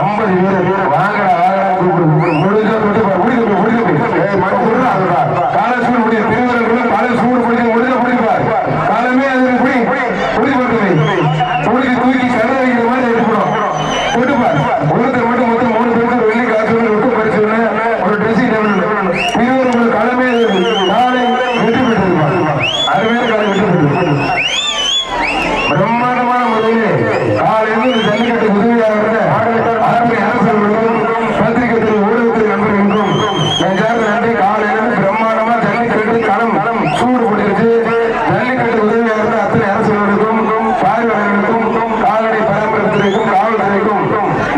50 பேர் வாங்கடா காலை சூடு முடிய திருவள்ளுவர் காலை சூடு முடிஞ்சிருப்பார். காலமே அது தூக்கி கடை வைக்கிற மாதிரி எடுத்துக்கணும் போட்டுப்பார். ஒருத்தர் மட்டும் மொத்தம் 3 பேருக்கு வெள்ளி காசு விட்டு பறிச்சு ஒரு ட்ரெஸ்ஸிங் டேபிள் திருவள்ளுவர் காலமே காலை வெற்றி பெற்றிருப்பார். அருமையான காலை வெற்றி பெற்றிருப்பார். பிரம்மாண்டமான முறையிலே காலையில் ஜல்லிக்கட்டு உதவியாக பத்திரிகை ஊடகத்தில் நண்பர்களுக்கும் நன்றி. காலையில் பிரம்மாண்டமா ஜல்லிக்கட்டு களம் சூடு போட்டிருச்சு. ஜல்லிக்கட்டு உதவியாக இருந்த அத்தனை அரசுகளுக்கும் பார்வையாளர்களுக்கும் கால்நடை பராமரிப்புக்கும் காவல்துறைக்கும்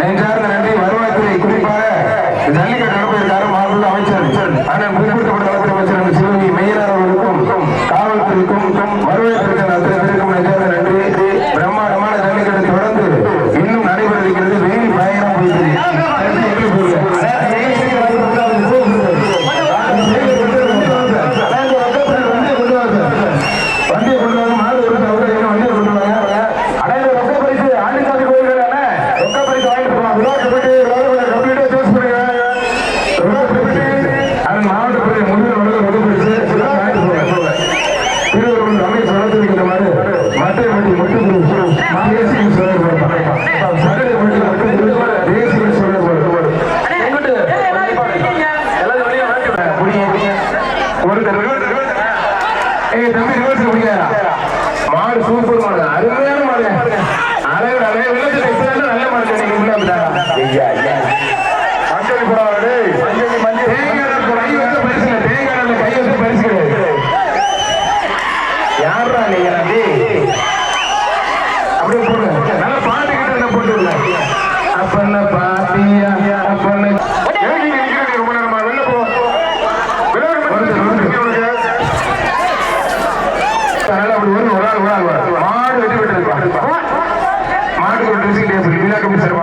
நெஞ்சார்ந்த நன்றி. வருவாய்த்துறை குறிப்பாக ஜல்லிக்கட்டு நடப்பதற்காக மாநில அமைச்சர் ஆனால் குறிப்பிட்டப்பட்ட வளர்ச்சி அமைச்சர் சிவகி மெய்யனார் அவர்களுக்கும் காவல்துறைக்கும் வருவாய்த்துறைக்கான அத்தனை பேருக்கும் நெஞ்சார்ந்த நன்றி. பிரம்மாண்டமான ஜல்லிக்கட்டு தொடர்ந்து இன்னும் நடைபெற இருக்கிறது. வெயில் பயங்கரம் போயிட்டு வண்டியை கொண்டு வாங்க. மாடு வண்டியை கொண்டு வாங்க. அடையில ரொக்க பரிசு ஆண்டிசாமி கோயில்கள் ரொக்க பரிசு வாங்கிட்டு போவாங்க. கம்ப்ளீட்டா சூஸ் பண்ணுங்க. அதன் மாவட்ட முதல் ரொக்க பரிசு வாங்கிட்டு போவாங்க. திருவள்ளுவர் அமைச்சர் வளர்த்திருக்கிற மாதிரி மட்டை வண்டி மட்டும் தேசிய மாடு சூப்பர் மாடு, அருமையான மாடு. அழகு நல்ல மாடு கை வச்சு பரிசு கிடையாது. யாரா நீங்க அப்படியே போடுங்க. நல்ல பாட்டு கிட்ட போட்டு விடல. அப்பண்ண பாத்தியா அப்பண்ண ரொம்ப நேரமா வெளில போ. அப்படி ஒரு ஆள் மாடு வெட்டி விட்டு மாட்டுக்கு ஒரு ட்ரெஸ்ஸிங் டேபிள் விழா கம்பி சர்வா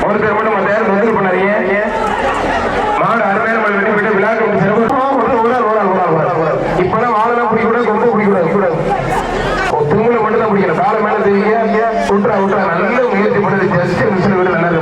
ஒருத்தர் மட்டும் மத்த யாரும் தொந்தரவு பண்ணாதீங்க. மாடு அருமையான மாடு வெட்டி விட்டு விழா கம்பி சர்வா இப்பெல்லாம் வாழலாம் பிடிக்கூடாது, கொண்டு பிடிக்கூடாது. திருமணம் மட்டும் தான் பிடிக்கணும். காலை மேல தெரியுங்க விட்டுறா நல்ல முயற்சி பண்ணது. ஜஸ்ட் மிஷின் விட நல்லா